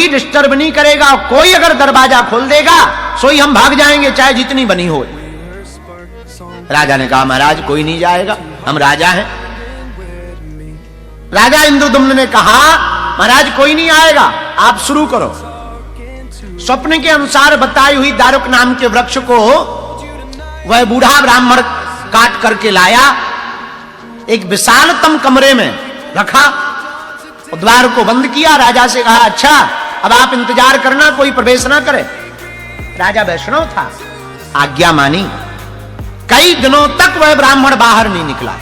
कोई डिस्टर्ब नहीं करेगा, कोई अगर दरवाजा खोल देगा सोई हम भाग जाएंगे, चाहे जितनी बनी हो। राजा ने कहा महाराज कोई नहीं जाएगा, हम राजा हैं। राजा इंद्रदुम्न ने कहा महाराज कोई नहीं आएगा, आप शुरू करो। स्वप्न के अनुसार बताई हुई दारुक नाम के वृक्ष को वह बूढ़ा ब्राह्मण काट करके लाया, एक विशालतम कमरे में रखा, द्वार को बंद किया। राजा से कहा अच्छा अब आप इंतजार करना, कोई प्रवेश ना करे। राजा वैष्णव था, आज्ञा मानी। कई दिनों तक वह ब्राह्मण बाहर नहीं निकला।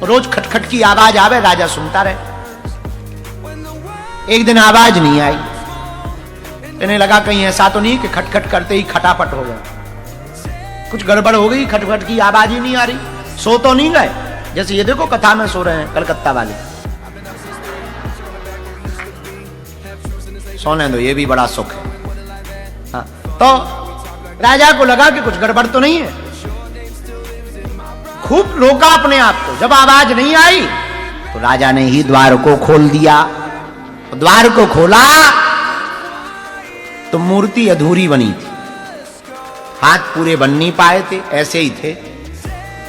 रोज खटखट की आवाज आवे, राजा सुनता रहे। एक दिन आवाज नहीं आई, इन्हें लगा कहीं ऐसा तो नहीं कि खटखट करते ही खटापट हो गया, कुछ गड़बड़ हो गई, खटखट की आवाज ही नहीं आ रही। सो तो नहीं गए, जैसे ये देखो कथा में सो रहे हैं कलकत्ता वाले, सोने दो, ये भी बड़ा सुख है। हाँ, तो राजा को लगा कि कुछ गड़बड़ तो नहीं है, खूब रोका अपने आप को। जब आवाज नहीं आई तो राजा ने ही द्वार को खोल दिया। द्वार को खोला तो मूर्ति अधूरी बनी थी, हाथ पूरे बन नहीं पाए थे, ऐसे ही थे,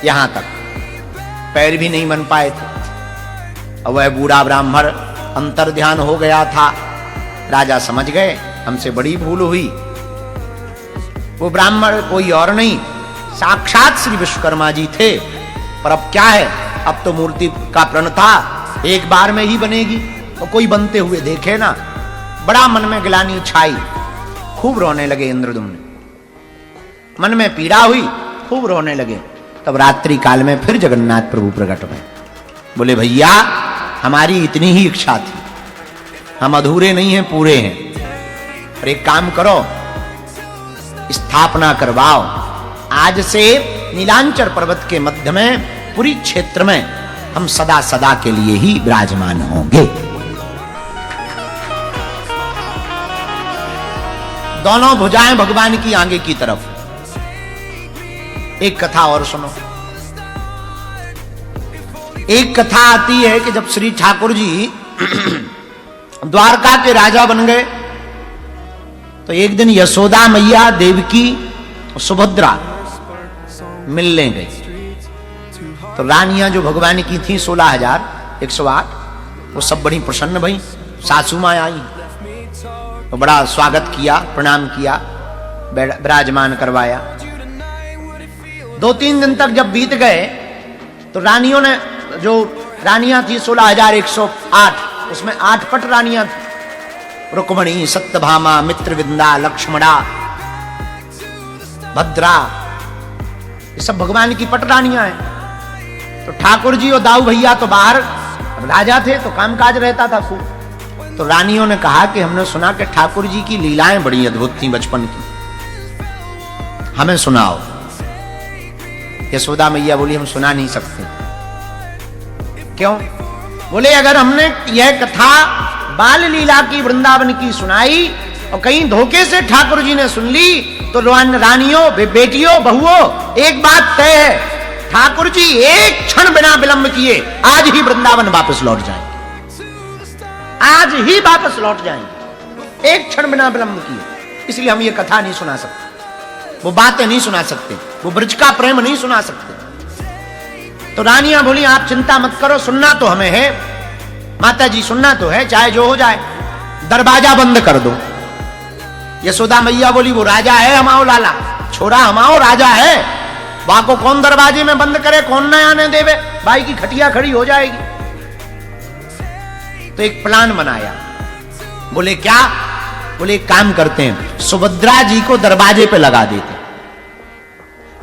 यहां तक पैर भी नहीं बन पाए थे। और वह बूढ़ा ब्राह्मण अंतर ध्यान हो गया था। राजा समझ गए हमसे बड़ी भूल हुई। वो ब्राह्मण कोई और नहीं, साक्षात श्री विश्वकर्मा जी थे। पर अब क्या है, अब तो मूर्ति का प्रण था, एक बार में ही बनेगी, तो कोई बनते हुए देखे ना। बड़ा मन में ग्लानि छाई, खूब रोने लगे इंद्रदुम्न, मन में पीड़ा हुई, खूब रोने लगे। तब रात्रि काल में फिर जगन्नाथ प्रभु प्रकट हुए। बोले भैया हमारी इतनी ही इच्छा थी, हम अधूरे नहीं हैं, पूरे हैं। और एक काम करो, स्थापना करवाओ। आज से नीलांचल पर्वत के मध्य में पूरी क्षेत्र में हम सदा सदा के लिए ही विराजमान होंगे। दोनों भुजाएं भगवान की आगे की तरफ। एक कथा और सुनो। एक कथा आती है कि जब श्री ठाकुर जी द्वारका के राजा बन गए तो एक दिन यशोदा मैया, देवकी, सुभद्रा मिलने गई। तो रानियां जो भगवान की थी 16,108, वो सब बड़ी प्रसन्न भई। सासू माँ आई तो बड़ा स्वागत किया, प्रणाम किया, विराजमान करवाया। 2-3 दिन तक जब बीत गए तो रानियों ने, जो रानियां थी 16,108, उसमें 8 पट रानियां थी। रुक्मणी, सत्यभामा, मित्रविंदा, लक्ष्मणा, भद्रा, ये सब भगवान की पट रानियां हैं। तो ठाकुर जी और दाऊ भैया तो बाहर, राजा थे तो कामकाज रहता था खूब। तो रानियों ने कहा कि हमने सुना कि ठाकुर जी की लीलाएं बड़ी अद्भुत थी बचपन की, हमें सुनाओ। यशोदा मैया बोली हम सुना नहीं सकते। क्यों? बोले अगर हमने यह कथा बाल लीला की, वृंदावन की सुनाई और कहीं धोखे से ठाकुर जी ने सुन ली तो रानियों, बेटियों, बहुओं, एक बात तय है, ठाकुर जी एक क्षण बिना विलंब किए आज ही वृंदावन वापस लौट जाएंगे, आज ही वापस लौट जाएंगे, एक क्षण बिना विलंब किए। इसलिए हम ये कथा नहीं सुना सकते, वो बातें नहीं सुना सकते, वो ब्रज का प्रेम नहीं सुना सकते। तो रानियां बोली आप चिंता मत करो, सुनना तो हमें है, माता जी सुनना तो है, चाहे जो हो जाए, दरवाजा बंद कर दो। यशोदा मैया बोली वो राजा है हमाओ लाला, छोरा हमाओ राजा है, वहां को कौन दरवाजे में बंद करे, कौन न आने देवे, भाई की खटिया खड़ी हो जाएगी। तो एक प्लान बनाया। बोले क्या? बोले एक काम करते हैं, सुभद्रा जी को दरवाजे पे लगा देते,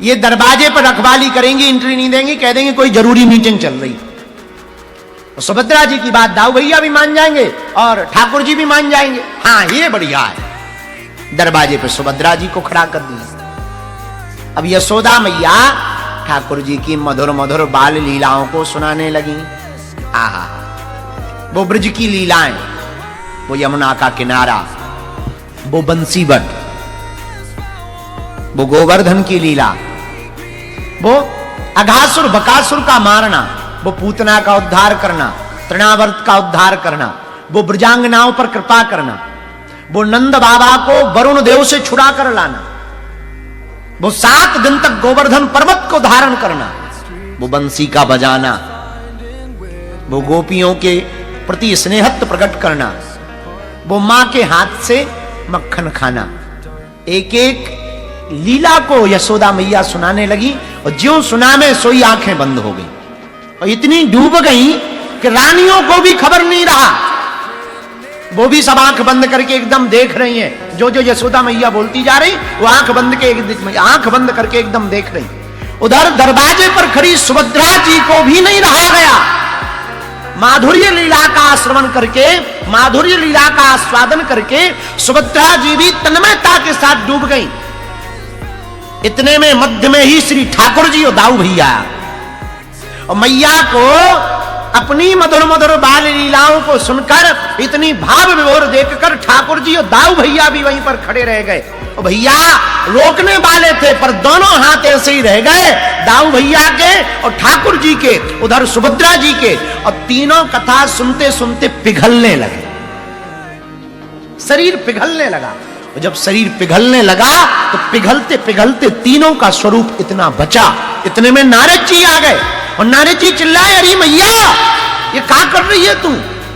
ये दरवाजे पर रखवाली करेंगी, एंट्री नहीं देंगी, कह देंगे कोई जरूरी मीटिंग चल रही। तो सुभद्रा जी की बात दाऊ भैया भी मान जाएंगे और ठाकुर जी भी मान जाएंगे। हाँ ये बढ़िया है। दरवाजे पे सुभद्रा जी को खड़ा कर दिया। अब यशोदा मैया ठाकुर जी की मधुर मधुर बाल लीलाओं को सुनाने लगी। आहा, वो ब्रज की लीलाएं, वो यमुना का किनारा, वो बंसीवट, वो गोवर्धन की लीला, वो अघासुर बकासुर का मारना, वो पूतना का उद्धार करना, तृणावर्त का उद्धार करना, वो ब्रजांगनाओं पर कृपा करना, वो नंद बाबा को वरुण देव से छुड़ा कर लाना, वो 7 दिन तक गोवर्धन पर्वत को धारण करना, वो बंसी का बजाना, वो गोपियों के प्रति स्नेहत्व प्रकट करना, वो मां के हाथ से मक्खन खाना। एक एक लीला को यशोदा मैया सुनाने लगी और ज्यों सुना में सोई आंखें बंद हो गई और इतनी डूब गई कि रानियों को भी खबर नहीं रहा। वो भी सब आंख बंद करके एकदम देख रही हैं। जो जो यशोदा मैया बोलती जा रही वो आंख बंद करके एकदम देख रही। उधर दरवाजे पर खड़ी सुभद्रा जी को भी नहीं रहा गया। माधुर्य लीला का श्रवण करके, माधुर्य लीला का आस्वादन करके सुभद्रा जी भी तन्मयता के साथ डूब गई। इतने में मध्य में ही श्री ठाकुर जी और दाऊ भैया और मैया को अपनी मधुर मधुर बाल लीलाओं को सुनकर इतनी भाव विभोर देखकर ठाकुर जी और दाऊ भैया भी वहीं पर खड़े रह गए। और भैया रोकने वाले थे पर दोनों हाथ ऐसे ही रह गए, दाऊ भैया के और ठाकुर जी के, उधर सुभद्रा जी के। और तीनों कथा सुनते सुनते पिघलने लगे, शरीर पिघलने लगा। और जब शरीर पिघलने लगा तो पिघलते पिघलते तीनों का स्वरूप इतना बचा। इतने में नारद जी आ गए और नारद जी चिल्लाए, अरे मैया ये क्या कर रही है तू?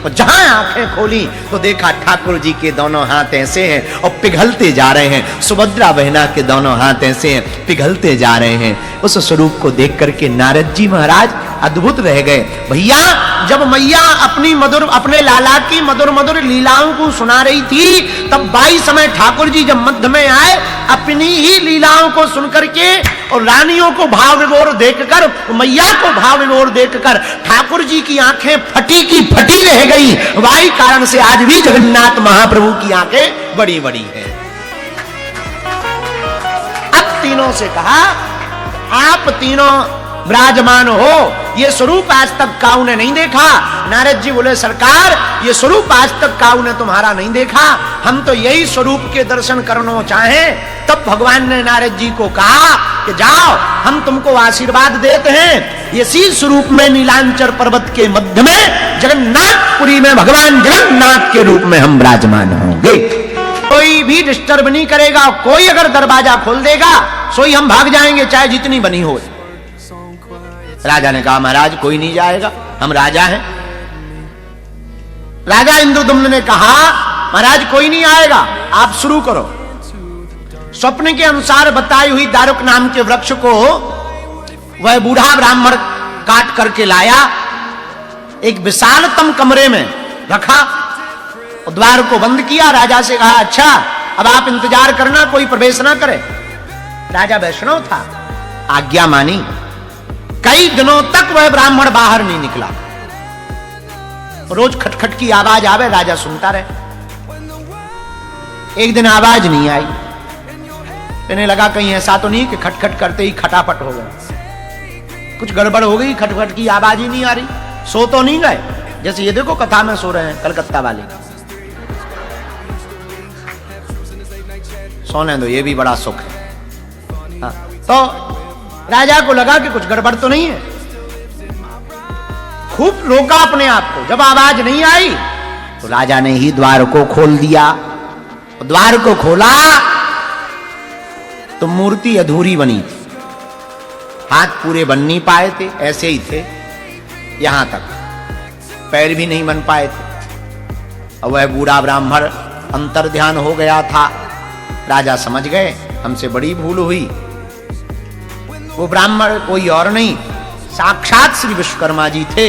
और जहां आंखें खोली तो देखा ठाकुर जी के दोनों हाथ ऐसे हैं और पिघलते जा रहे हैं। सुभद्रा बहना के दोनों हाथ ऐसे हैं, पिघलते जा रहे हैं। उस स्वरूप को देख करके नारद जी महाराज अद्भुत रह गए। भैया जब मैया अपने लाला की मधुर मधुर लीलाओं को सुना रही थी तब 22 समय ठाकुर जी जब मध्य में आए, अपनी ही लीलाओं को सुनकर के और रानियों को भाव विभोर देखकर, मैया को भाव विभोर देखकर ठाकुर जी की आंखें फटी की फटी रह गई। वही कारण से आज भी जगन्नाथ महाप्रभु की आंखें बड़ी बड़ी हैं। अब तीनों से कहा, आप तीनों विराजमान हो, ये स्वरूप आज तक काऊ ने नहीं देखा। नारद जी बोले, सरकार ये स्वरूप आज तक काऊ ने तुम्हारा नहीं देखा, हम तो यही स्वरूप के दर्शन करना चाहें। तब भगवान ने नारद जी को कहा कि जाओ हम तुमको आशीर्वाद देते हैं, इसी स्वरूप में नीलांचल पर्वत के मध्य में जगन्नाथपुरी में भगवान जगन्नाथ के रूप में हम विराजमान होंगे। कोई भी डिस्टर्ब नहीं करेगा, कोई अगर दरवाजा खोल देगा सोई हम भाग जाएंगे, चाहे जितनी बनी हो। राजा ने कहा, महाराज कोई नहीं जाएगा, हम राजा हैं। राजा इंद्रदुम्न ने कहा, महाराज कोई नहीं आएगा, आप शुरू करो। स्वप्न के अनुसार बताई हुई दारुक नाम के वृक्ष को वह बूढ़ा ब्राह्मण काट करके लाया, एक विशालतम कमरे में रखा और द्वार को बंद किया। राजा से कहा, अच्छा अब आप इंतजार करना, कोई प्रवेश ना करे। राजा वैष्णव था, आज्ञा मानी। कई दिनों तक वह ब्राह्मण बाहर नहीं निकला। रोज खटखट की आवाज आवे, राजा सुनता रहे। एक दिन आवाज नहीं आई, कहने लगा कहीं ऐसा तो नहीं कि खटखट करते ही खटापट हो गया, कुछ गड़बड़ हो गई, खटखट की आवाज ही नहीं आ रही। सो तो नहीं गए, जैसे ये देखो कथा में सो रहे हैं कलकत्ता वाले। सोने दो, ये भी बड़ा सुख है। हाँ, तो राजा को लगा कि कुछ गड़बड़ तो नहीं है, खूब रोका अपने आप को। जब आवाज नहीं आई तो राजा ने ही द्वार को खोल दिया। द्वार को खोला तो मूर्ति अधूरी बनी थी, हाथ पूरे बन नहीं पाए थे, ऐसे ही थे, यहां तक पैर भी नहीं बन पाए थे। और वह बूढ़ा ब्राह्मण अंतर ध्यान हो गया था। राजा समझ गए हमसे बड़ी भूल हुई। वो ब्राह्मण कोई और नहीं, साक्षात श्री विश्वकर्मा जी थे।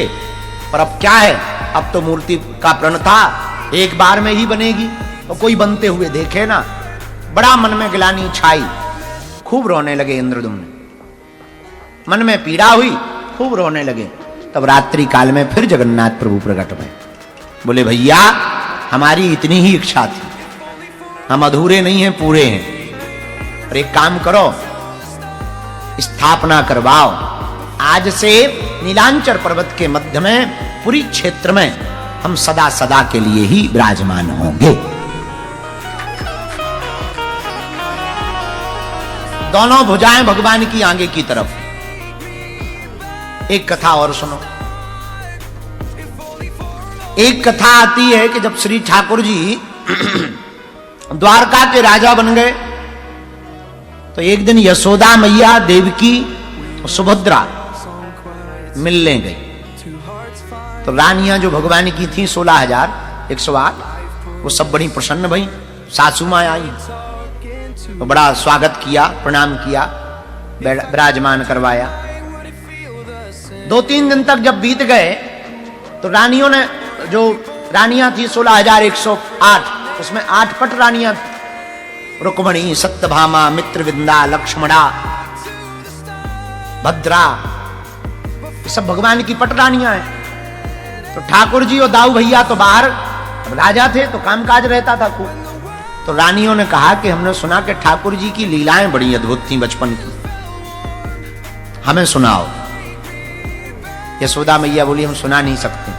पर अब क्या है, अब तो मूर्ति का प्रण था, एक बार में ही बनेगी, तो कोई बनते हुए देखे ना। बड़ा मन में गिलानी छाई, खूब रोने लगे इंद्रदुम्न, मन में पीड़ा हुई, खूब रोने लगे। तब रात्रि काल में फिर जगन्नाथ प्रभु प्रकट हुए। बोले, भैया हमारी इतनी ही इच्छा थी, हम अधूरे नहीं हैं, पूरे हैं। और एक काम करो, स्थापना करवाओ, आज से नीलांचल पर्वत के मध्य में पूरी क्षेत्र में हम सदा सदा के लिए ही विराजमान होंगे। दोनों भुजाएं भगवान की आगे की तरफ। एक कथा और सुनो। एक कथा आती है कि जब श्री ठाकुर जी द्वारका के राजा बन गए तो एक दिन यशोदा मैया, देवकी और सुभद्रा मिलने गई। तो रानियां जो भगवान की थी 16,108, वो सब बड़ी प्रसन्न भई। सासू माँ आई तो बड़ा स्वागत किया, प्रणाम किया, विराजमान करवाया। 2-3 दिन तक जब बीत गए तो रानियों ने, जो रानियां थी 16,108, उसमें 8 पट रानियां थी। रुक्मणी, सत्यभामा, मित्रविंदा, लक्ष्मणा, भद्रा, ये सब भगवान की पट रानियां हैं। तो ठाकुर जी और दाऊ भैया तो बाहर, राजा थे तो कामकाज रहता था खूब। तो रानियों ने कहा कि हमने सुना कि ठाकुर जी की लीलाएं बड़ी अद्भुत थी बचपन की, हमें सुनाओ। यशोदा मैया बोली हम सुना नहीं सकते।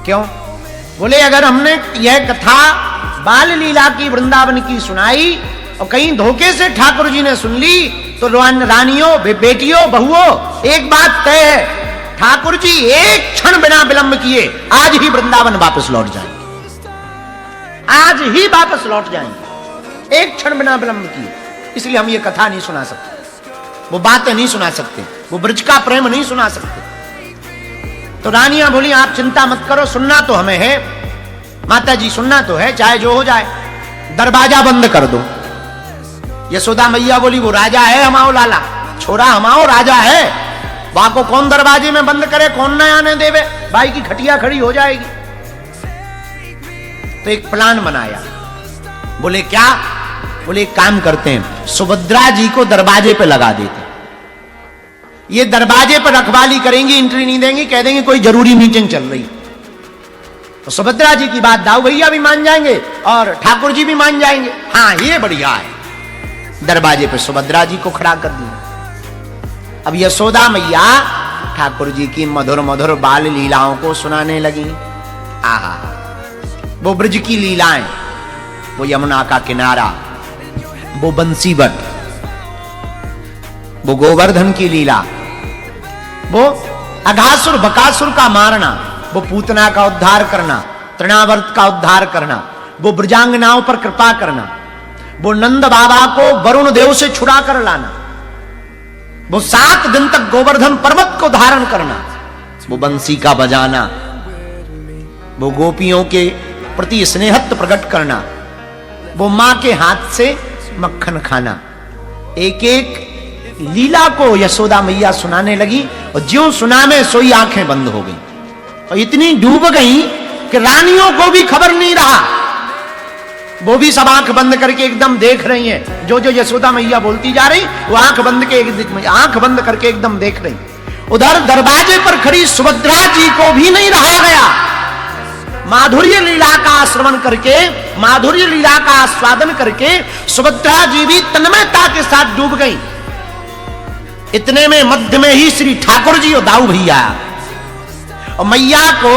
क्यों? बोले अगर हमने यह कथा बाल लीला की वृंदावन की सुनाई और कहीं धोखे से ठाकुर जी ने सुन ली तो रानियों, बेटियों, बहुओं, एक बात तय है, ठाकुर जी एक क्षण बिना विलंब किए आज ही वृंदावन वापस लौट जाएंगे। आज ही वापस लौट जाएंगे, एक क्षण बिना विलंब किए। इसलिए हम ये कथा नहीं सुना सकते, वो बातें नहीं सुना सकते, वो ब्रज का प्रेम नहीं सुना सकते। तो रानियां बोली आप चिंता मत करो, सुनना तो हमें है माता जी, सुनना तो है, चाहे जो हो जाए, दरवाजा बंद कर दो। यशोदा मैया बोली वो राजा है हमाओ लाला, छोरा हमाओ राजा है, वहां को कौन दरवाजे में बंद करे, कौन न आने देवे, भाई की खटिया खड़ी हो जाएगी। तो एक प्लान बनाया। बोले क्या? बोले एक काम करते हैं, सुभद्रा जी को दरवाजे पे लगा देते, ये दरवाजे पर रखवाली करेंगी, एंट्री नहीं देंगी, कह देंगे कोई जरूरी मीटिंग चल रही। तो सुभद्रा जी की बात दाऊ भैया भी मान जाएंगे और ठाकुर जी भी मान जाएंगे। हाँ ये बढ़िया है। दरवाजे पे सुभद्रा जी को खड़ा कर दिया। अब यशोदा मैया ठाकुर जी की मधुर मधुर बाल लीलाओं को सुनाने लगी। आहा, वो ब्रज की लीलाएं, वो यमुना का किनारा, वो बंसीबट, वो गोवर्धन की लीला, वो अघासुर बकासुर का मारना, वो पूतना का उद्धार करना, तृणावर्त का उद्धार करना, वो ब्रजांगनाओं पर कृपा करना, वो नंद बाबा को वरुण देव से छुड़ा कर लाना, वो 7 दिन तक गोवर्धन पर्वत को धारण करना, वो बंसी का बजाना, वो गोपियों के प्रति स्नेहत्व प्रकट करना, वो मां के हाथ से मक्खन खाना। एक एक लीला को यशोदा मैया सुनाने लगी और ज्यों सुना में सोई आंखें बंद हो गई और इतनी डूब गई कि रानियों को भी खबर नहीं रहा। वो भी सब आंख बंद करके एकदम देख रही हैं, जो जो यशोदा मैया बोलती जा रही वो आंख बंद करके एकदम देख रही। उधर दरवाजे पर खड़ी सुभद्रा जी को भी नहीं रहा गया। माधुर्य लीला का श्रवण करके, माधुर्य लीला का आस्वादन करके सुभद्रा जी भी तन्मयता के साथ डूब गई। इतने में मध्य में ही श्री ठाकुर जी और दाऊ भैया, और मैया को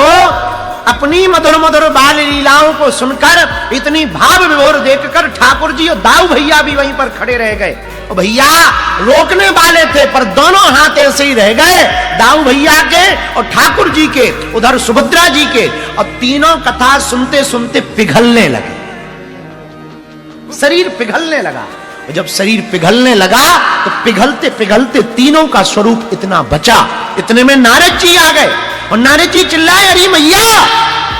अपनी मधुर मधुर बाल लीलाओं को सुनकर इतनी भाव विभोर देखकर ठाकुर जी और दाऊ भैया भी वहीं पर खड़े रह गए। और भैया रोकने वाले थे पर दोनों हाथ ऐसे ही रह गए, दाऊ भैया के और ठाकुर जी के, उधर सुभद्रा जी के, और तीनों कथा सुनते सुनते पिघलने लगे, शरीर पिघलने लगा। और जब शरीर पिघलने लगा तो पिघलते पिघलते तीनों का स्वरूप इतना बचा। इतने में नारद जी आ गए और नारद जी चिल्लाए, अरे मैया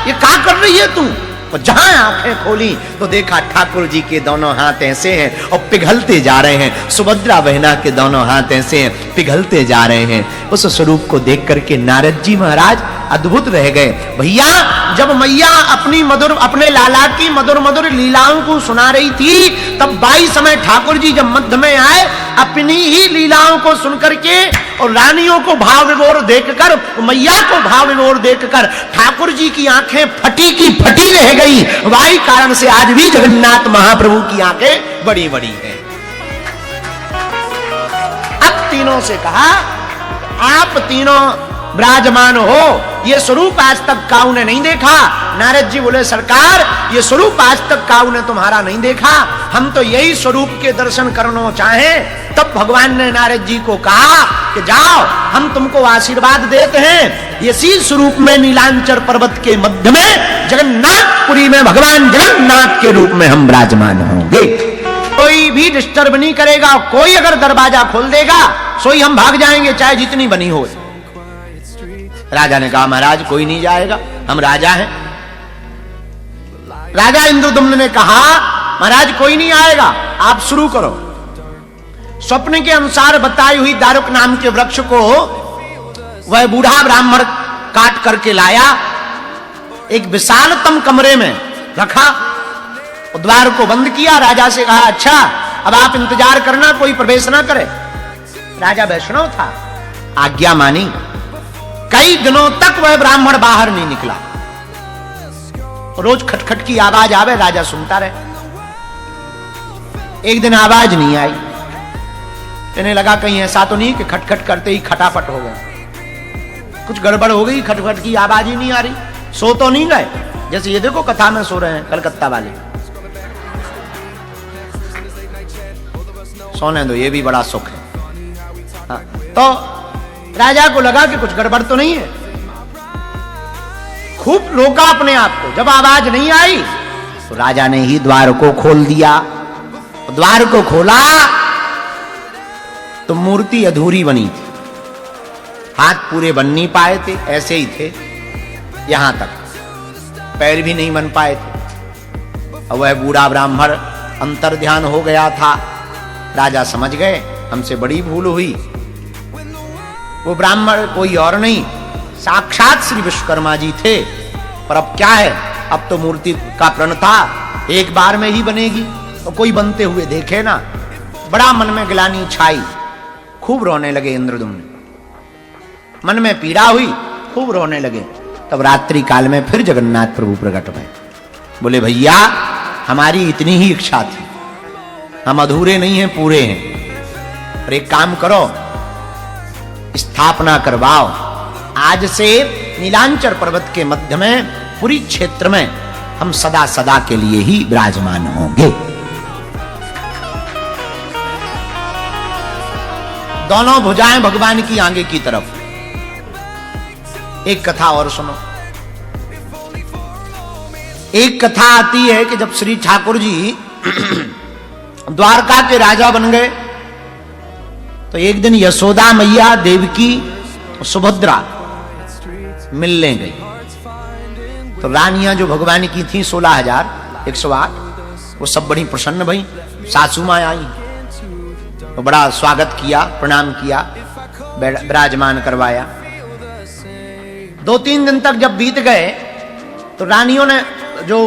ये क्या कर रही है तू? और जहां आंखें खोली तो देखा ठाकुर जी के दोनों हाथ ऐसे हैं और पिघलते जा रहे हैं, सुभद्रा बहना के दोनों हाथ ऐसे हैं, पिघलते जा रहे हैं। उस स्वरूप को देख करके नारद जी महाराज अद्भुत रह गए। भैया जब मैया अपने लाला की मधुर मधुर लीलाओं को सुना रही थी, तब 22 समय ठाकुर जी जब मध्य में आए, अपनी ही लीलाओं को सुनकर के और रानियों को भाव विभोर देखकर, मैया को भाव विभोर देखकर ठाकुर जी की आंखें फटी की फटी रह गई। वही कारण से आज भी जगन्नाथ महाप्रभु की आंखें बड़ी बड़ी हैं। अब तीनों से कहा, आप तीनों विराजमान हो, ये स्वरूप आज तक काऊ ने नहीं देखा। नारद जी बोले सरकार ये स्वरूप आज तक काऊ ने तुम्हारा नहीं देखा, हम तो यही स्वरूप के दर्शन करना चाहें। तब भगवान ने नारद जी को कहा कि जाओ हम तुमको आशीर्वाद देते हैं, इसी स्वरूप में नीलांचल पर्वत के मध्य में जगन्नाथपुरी में भगवान जगन्नाथ के रूप में हम विराजमान होंगे। कोई भी डिस्टर्ब नहीं करेगा, कोई अगर दरवाजा खोल देगा सोई हम भाग जाएंगे चाहे जितनी बनी हो। राजा ने कहा महाराज कोई नहीं जाएगा, हम राजा हैं। राजा इंद्रदुम्न ने कहा महाराज कोई नहीं आएगा, आप शुरू करो। स्वप्न के अनुसार बताई हुई दारुक नाम के वृक्ष को वह बूढ़ा ब्राह्मण काट करके लाया, एक विशालतम कमरे में रखा, द्वार को बंद किया। राजा से कहा अच्छा अब आप इंतजार करना, कोई प्रवेश ना करे। राजा वैष्णव था, आज्ञा मानी। कई दिनों तक वह ब्राह्मण बाहर नहीं निकला। रोज खटखट की आवाज आवे, राजा सुनता रहे। एक दिन आवाज नहीं आई, कहने लगा कहीं ऐसा तो नहीं कि खटखट करते ही खटापट हो गया, कुछ गड़बड़ हो गई, खटखट की आवाज ही नहीं आ रही। सो तो नहीं गए? जैसे ये देखो कथा में सो रहे हैं कलकत्ता वाले, सोने दो, ये भी बड़ा सुख है। हाँ, तो राजा को लगा कि कुछ गड़बड़ तो नहीं है, खूब रोका अपने आप को। जब आवाज नहीं आई तो राजा ने ही द्वार को खोल दिया। द्वार को खोला तो मूर्ति अधूरी बनी थी, हाथ पूरे बन नहीं पाए थे, ऐसे ही थे, यहां तक पैर भी नहीं बन पाए थे। और वह बूढ़ा ब्राह्मण अंतर ध्यान हो गया था। राजा समझ गए हमसे बड़ी भूल हुई। वो ब्राह्मण कोई और नहीं, साक्षात श्री विश्वकर्मा जी थे। पर अब क्या है, अब तो मूर्ति का प्रण था, एक बार में ही बनेगी, तो कोई बनते हुए देखे ना। बड़ा मन में ग्लानि छाई, खूब रोने लगे इंद्रदुम्न, मन में पीड़ा हुई, खूब रोने लगे। तब रात्रि काल में फिर जगन्नाथ प्रभु प्रकट हुए। बोले भैया हमारी इतनी ही इच्छा थी, हम अधूरे नहीं हैं, पूरे हैं। पर एक काम करो, स्थापना करवाओ। आज से नीलांचल पर्वत के मध्य में पुरी क्षेत्र में हम सदा सदा के लिए ही विराजमान होंगे। दोनों भुजाएं भगवान की आगे की तरफ। एक कथा और सुनो। एक कथा आती है कि जब श्री ठाकुर जी द्वारका के राजा बन गए तो एक दिन यशोदा मैया, देवकी, सुभद्रा मिलने गई। तो रानियां जो भगवान की थी 16,108, वो सब बड़ी प्रसन्न भई। सासू मां आई तो बड़ा स्वागत किया, प्रणाम किया, विराजमान करवाया। 2-3 दिन तक जब बीत गए तो रानियों ने, जो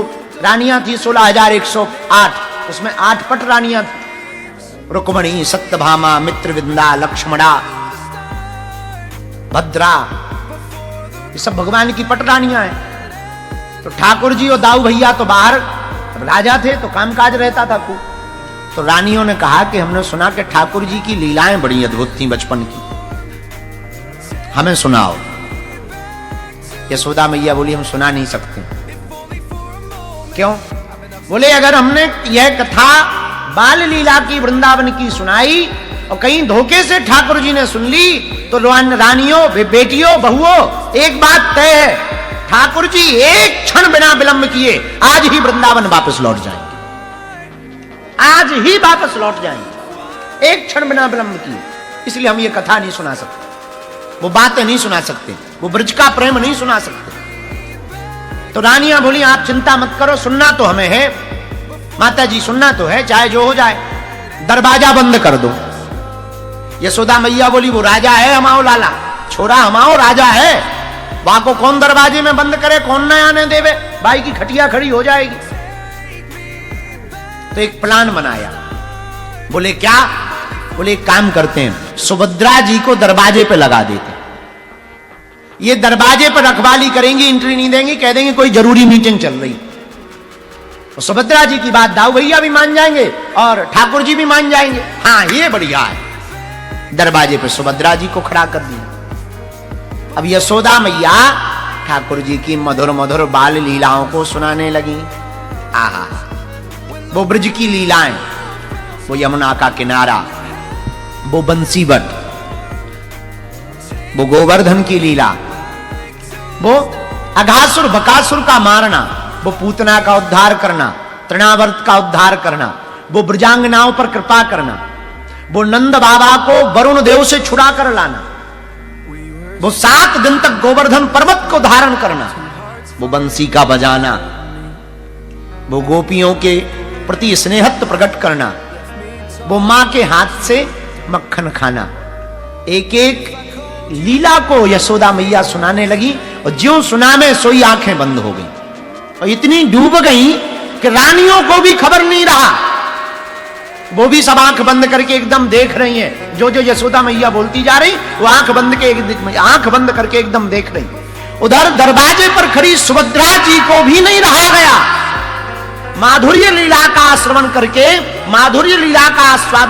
रानियां थी 16,108, उसमें 8 पट रानियां थी। रुक्मणी, सत्यभामा, मित्रविंदा, लक्ष्मणा, भद्रा, ये सब भगवान की पट रानियां हैं। तो ठाकुर जी और दाऊ भैया तो बाहर, राजा थे तो कामकाज रहता था खूब। तो रानियों ने कहा कि हमने सुना कि ठाकुर जी की लीलाएं बड़ी अद्भुत थी बचपन की, हमें सुनाओ। यशोदा मैया बोली हम सुना नहीं सकते। क्यों? बोले अगर हमने यह कथा बाल लीला की वृंदावन की सुनाई और कहीं धोखे से ठाकुर जी ने सुन ली तो रानियों, बेटियों, बहुओं, एक बात तय है, ठाकुर जी एक क्षण बिना विलंब किए आज ही वृंदावन वापस लौट जाएंगे, आज ही वापस लौट जाएंगे, एक क्षण बिना विलंब किए। इसलिए हम ये कथा नहीं सुना सकते, वो बातें नहीं सुना सकते, वो ब्रज का प्रेम नहीं सुना सकते। तो रानियां बोली आप चिंता मत करो, सुनना तो हमें है माता जी, सुनना तो है, चाहे जो हो जाए, दरवाजा बंद कर दो। यशोदा मैया बोली वो राजा है हमाओ लाला, छोरा हमाओ राजा है, वहां को कौन दरवाजे में बंद करे, कौन न आने देवे, भाई की खटिया खड़ी हो जाएगी। तो एक प्लान बनाया। बोले क्या? बोले एक काम करते हैं, सुभद्रा जी को दरवाजे पे लगा देते, ये दरवाजे पर रखवाली करेंगी, एंट्री नहीं देंगी, कह देंगे कोई जरूरी मीटिंग चल रही। तो सुभद्रा जी की बात दाऊ भैया भी मान जाएंगे और ठाकुर जी भी मान जाएंगे। हाँ ये बढ़िया है। दरवाजे पे सुभद्रा जी को खड़ा कर दिया। अब यशोदा मैया ठाकुर जी की मधुर मधुर बाल लीलाओं को सुनाने लगी। आहा, वो ब्रज की लीलाएं, वो यमुना का किनारा, वो बंसीवट, वो गोवर्धन की लीला, वो अघासुर बकासुर का मारना, वो पूतना का उद्धार करना, तृणावर्त का उद्धार करना, वो ब्रजांगनाओं पर कृपा करना, वो नंद बाबा को वरुण देव से छुड़ा कर लाना, वो 7 दिन तक गोवर्धन पर्वत को धारण करना, वो बंसी का बजाना, वो गोपियों के प्रति स्नेहत्व प्रकट करना, वो मां के हाथ से मक्खन खाना। एक एक लीला को यशोदा मैया सुनाने लगी और ज्यों सुना में सोई आंखें बंद हो गई और इतनी डूब गई कि रानियों को भी खबर नहीं रहा। वो भी सब आंख बंद करके एकदम देख रही हैं। जो जो यशोदा मैया बोलती जा रही वो आंख बंद करके एकदम देख रही। उधर दरवाजे पर खड़ी सुभद्रा जी को भी नहीं रहा गया। माधुर्य लीला का श्रवण करके, माधुर्य लीला का आस्वादन